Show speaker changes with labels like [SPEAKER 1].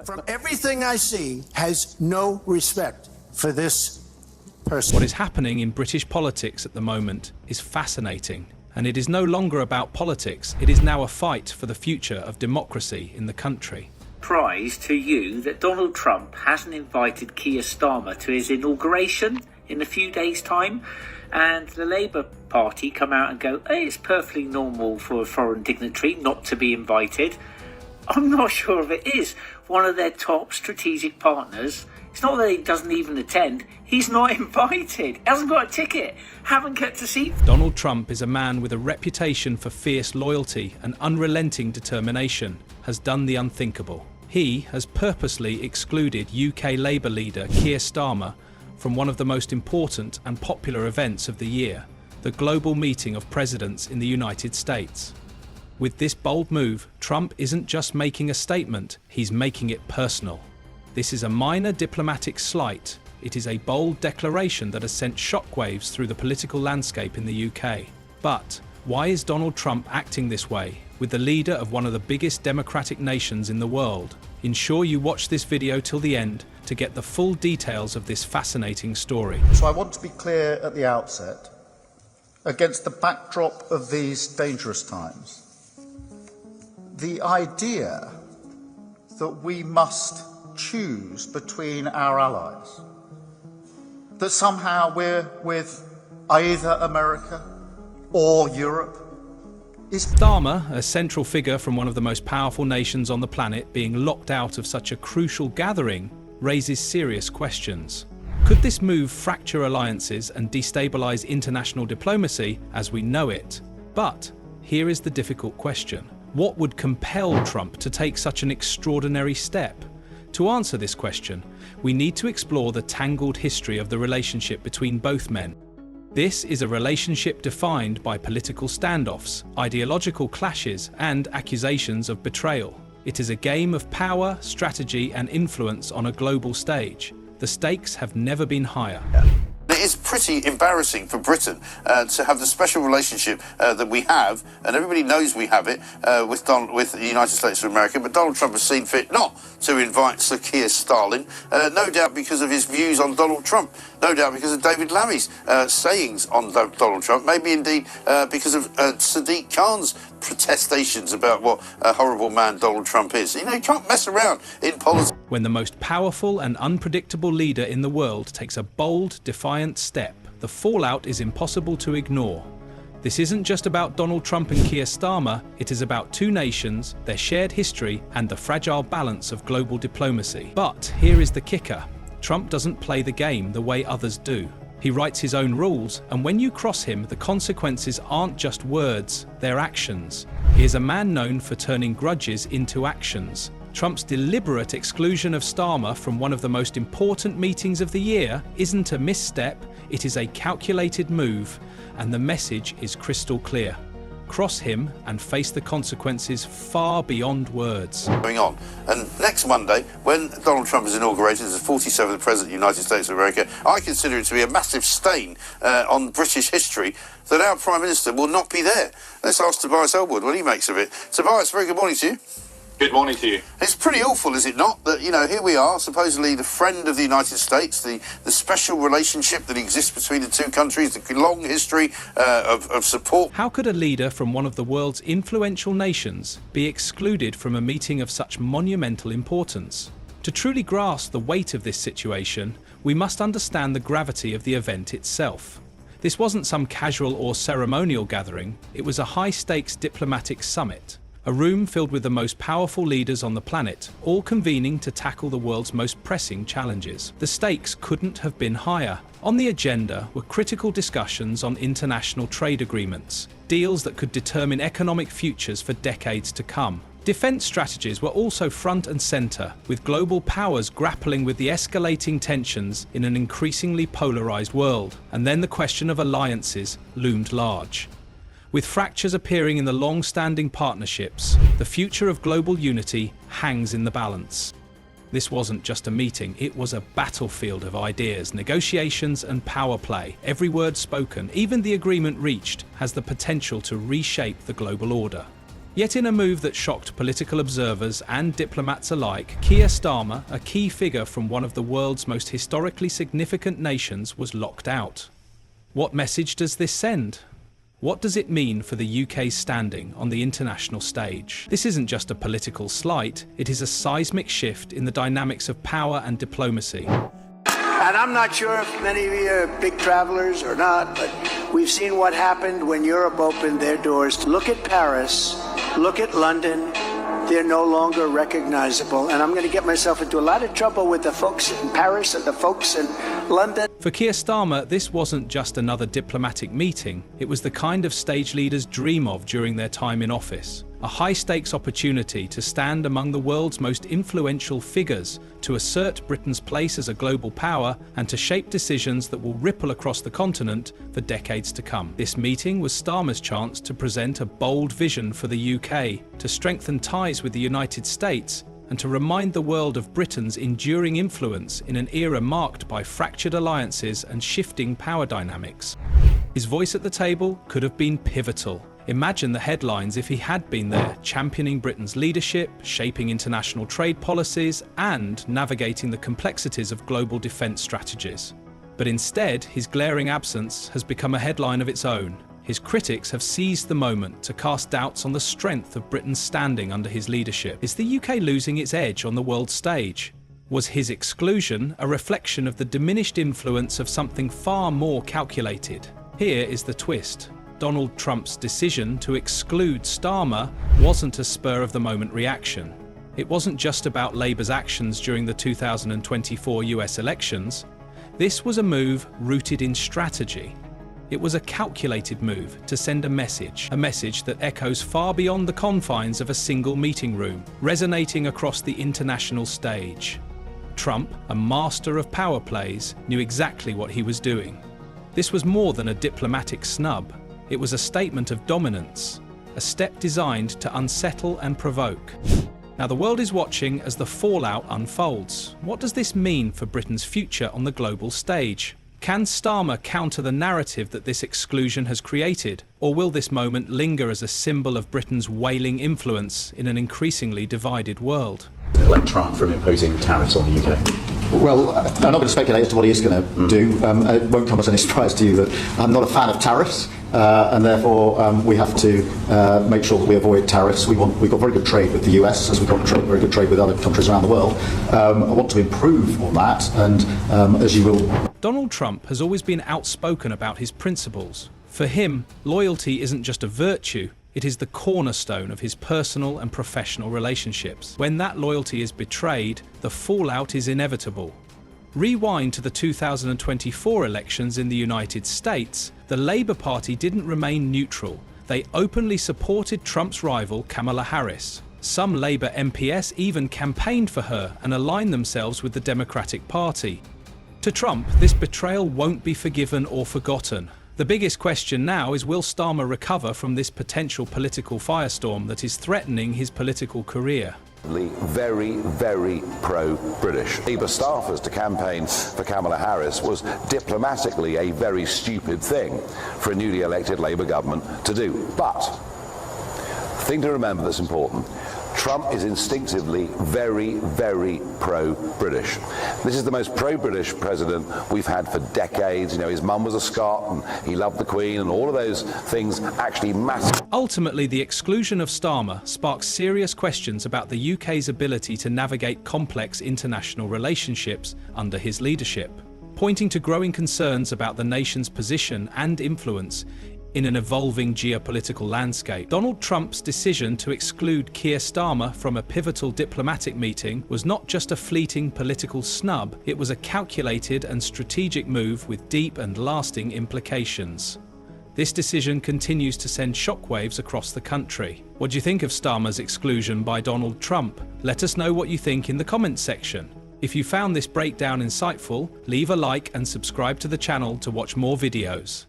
[SPEAKER 1] From everything I see, has no respect for this person.
[SPEAKER 2] What is happening in British politics at the moment is fascinating. And it is no longer about politics, it is now a fight for the future of democracy in the country.
[SPEAKER 3] Surprise to you that Donald Trump hasn't invited Keir Starmer to his inauguration in a few days' time, and the Labour Party come out and go, hey, it's perfectly normal for a foreign dignitary not to be invited. I'm not sure if it is. One of their top strategic partners, it's not that he doesn't even attend, he's not invited, hasn't got a ticket, haven't kept a seat.
[SPEAKER 2] Donald Trump is a man with a reputation for fierce loyalty and unrelenting determination, has done the unthinkable. He has purposely excluded UK Labour leader Keir Starmer from one of the most important and popular events of the year, the global meeting of presidents in the United States. With this bold move, Trump isn't just making a statement, he's making it personal. This is a minor diplomatic slight. It is a bold declaration that has sent shockwaves through the political landscape in the UK. But why is Donald Trump acting this way, with the leader of one of the biggest democratic nations in the world? Ensure you watch this video till the end to get the full details of this fascinating story.
[SPEAKER 4] So I want to be clear at the outset, against the backdrop of these dangerous times, the idea that we must choose between our allies, that somehow we're with either America or Europe, is...
[SPEAKER 2] Starmer, a central figure from one of the most powerful nations on the planet, being locked out of such a crucial gathering raises serious questions. Could this move fracture alliances and destabilize international diplomacy as we know it? But here is the difficult question. What would compel Trump to take such an extraordinary step? To answer this question, we need to explore the tangled history of the relationship between both men. This is a relationship defined by political standoffs, ideological clashes, and accusations of betrayal. It is a game of power, strategy, and influence on a global stage. The stakes have never been higher.
[SPEAKER 5] It is pretty embarrassing for Britain to have the special relationship that we have, and everybody knows we have it with the United States of America, but Donald Trump has seen fit not to invite Sir Keir Starmer, no doubt because of his views on Donald Trump, no doubt because of David Lammy's sayings on Donald Trump, maybe indeed because of Sadiq Khan's protestations about what a horrible man Donald Trump is. You know, you can't mess around in politics.
[SPEAKER 2] When the most powerful and unpredictable leader in the world takes a bold, defiant step, the fallout is impossible to ignore. This isn't just about Donald Trump and Keir Starmer, it is about two nations, their shared history, and the fragile balance of global diplomacy. But here is the kicker. Trump doesn't play the game the way others do. He writes his own rules, and when you cross him, the consequences aren't just words, they're actions. He is a man known for turning grudges into actions. Trump's deliberate exclusion of Starmer from one of the most important meetings of the year isn't a misstep, it is a calculated move, and the message is crystal clear. Cross him and face the consequences far beyond words.
[SPEAKER 5] Going on. And next Monday, when Donald Trump is inaugurated as the 47th President of the United States of America, I consider it to be a massive stain on British history that our Prime Minister will not be there. Let's ask Tobias Ellwood what he makes of it. Tobias, very good morning to you.
[SPEAKER 6] Good morning to you.
[SPEAKER 5] It's pretty awful, is it not, that, you know, here we are, supposedly the friend of the United States, the special relationship that exists between the two countries, the long history of support.
[SPEAKER 2] How could a leader from one of the world's influential nations be excluded from a meeting of such monumental importance? To truly grasp the weight of this situation, we must understand the gravity of the event itself. This wasn't some casual or ceremonial gathering, it was a high-stakes diplomatic summit. A room filled with the most powerful leaders on the planet, all convening to tackle the world's most pressing challenges. The stakes couldn't have been higher. On the agenda were critical discussions on international trade agreements, deals that could determine economic futures for decades to come. Defense strategies were also front and center, with global powers grappling with the escalating tensions in an increasingly polarized world. And then the question of alliances loomed large. With fractures appearing in the long-standing partnerships, the future of global unity hangs in the balance. This wasn't just a meeting, it was a battlefield of ideas, negotiations, and power play. Every word spoken, even the agreement reached, has the potential to reshape the global order. Yet in a move that shocked political observers and diplomats alike, Keir Starmer, a key figure from one of the world's most historically significant nations, was locked out. What message does this send? What does it mean for the UK's standing on the international stage? This isn't just a political slight, it is a seismic shift in the dynamics of power and diplomacy.
[SPEAKER 6] And I'm not sure if many of you are big travelers or not, but we've seen what happened when Europe opened their doors. Look at Paris, look at London. They're no longer recognizable. And I'm going to get myself into a lot of trouble with the folks in Paris and the folks in London.
[SPEAKER 2] For Keir Starmer, this wasn't just another diplomatic meeting. It was the kind of stage leaders dream of during their time in office. A high-stakes opportunity to stand among the world's most influential figures, to assert Britain's place as a global power, and to shape decisions that will ripple across the continent for decades to come. This meeting was Starmer's chance to present a bold vision for the UK, to strengthen ties with the United States, and to remind the world of Britain's enduring influence in an era marked by fractured alliances and shifting power dynamics. His voice at the table could have been pivotal. Imagine the headlines if he had been there, championing Britain's leadership, shaping international trade policies, and navigating the complexities of global defence strategies. But instead, his glaring absence has become a headline of its own. His critics have seized the moment to cast doubts on the strength of Britain's standing under his leadership. Is the UK losing its edge on the world stage? Was his exclusion a reflection of the diminished influence of something far more calculated? Here is the twist. Donald Trump's decision to exclude Starmer wasn't a spur-of-the-moment reaction. It wasn't just about Labour's actions during the 2024 US elections. This was a move rooted in strategy. It was a calculated move to send a message that echoes far beyond the confines of a single meeting room, resonating across the international stage. Trump, a master of power plays, knew exactly what he was doing. This was more than a diplomatic snub. It was a statement of dominance, a step designed to unsettle and provoke. Now the world is watching as the fallout unfolds. What does this mean for Britain's future on the global stage? Can Starmer counter the narrative that this exclusion has created, or will this moment linger as a symbol of Britain's waning influence in an increasingly divided world?
[SPEAKER 7] Elect Trump from imposing tariffs on the UK?
[SPEAKER 8] Well, I'm not going to speculate as to what he is going to do. It won't come as any surprise to you that I'm not a fan of tariffs, and therefore we have to make sure that we avoid tariffs. We've got very good trade with the US, as we've got very good trade with other countries around the world. I want to improve on that, and as you will.
[SPEAKER 2] Donald Trump has always been outspoken about his principles. For him, loyalty isn't just a virtue. It is the cornerstone of his personal and professional relationships. When that loyalty is betrayed, the fallout is inevitable. Rewind to the 2024 elections in the United States, the Labour Party didn't remain neutral. They openly supported Trump's rival, Kamala Harris. Some Labour MPs even campaigned for her and aligned themselves with the Democratic Party. To Trump, this betrayal won't be forgiven or forgotten. The biggest question now is, will Starmer recover from this potential political firestorm that is threatening his political career?
[SPEAKER 9] Very, very pro-British. Labour staffers to campaign for Kamala Harris was diplomatically a very stupid thing for a newly elected Labour government to do. But the thing to remember that's important, Trump is instinctively very, very pro-British. This is the most pro-British president we've had for decades. You know, his mum was a Scot and he loved the Queen, and all of those things actually matter.
[SPEAKER 2] Ultimately, the exclusion of Starmer sparks serious questions about the UK's ability to navigate complex international relationships under his leadership, pointing to growing concerns about the nation's position and influence in an evolving geopolitical landscape. Donald Trump's decision to exclude Keir Starmer from a pivotal diplomatic meeting was not just a fleeting political snub, it was a calculated and strategic move with deep and lasting implications. This decision continues to send shockwaves across the country. What do you think of Starmer's exclusion by Donald Trump? Let us know what you think in the comments section. If you found this breakdown insightful, leave a like and subscribe to the channel to watch more videos.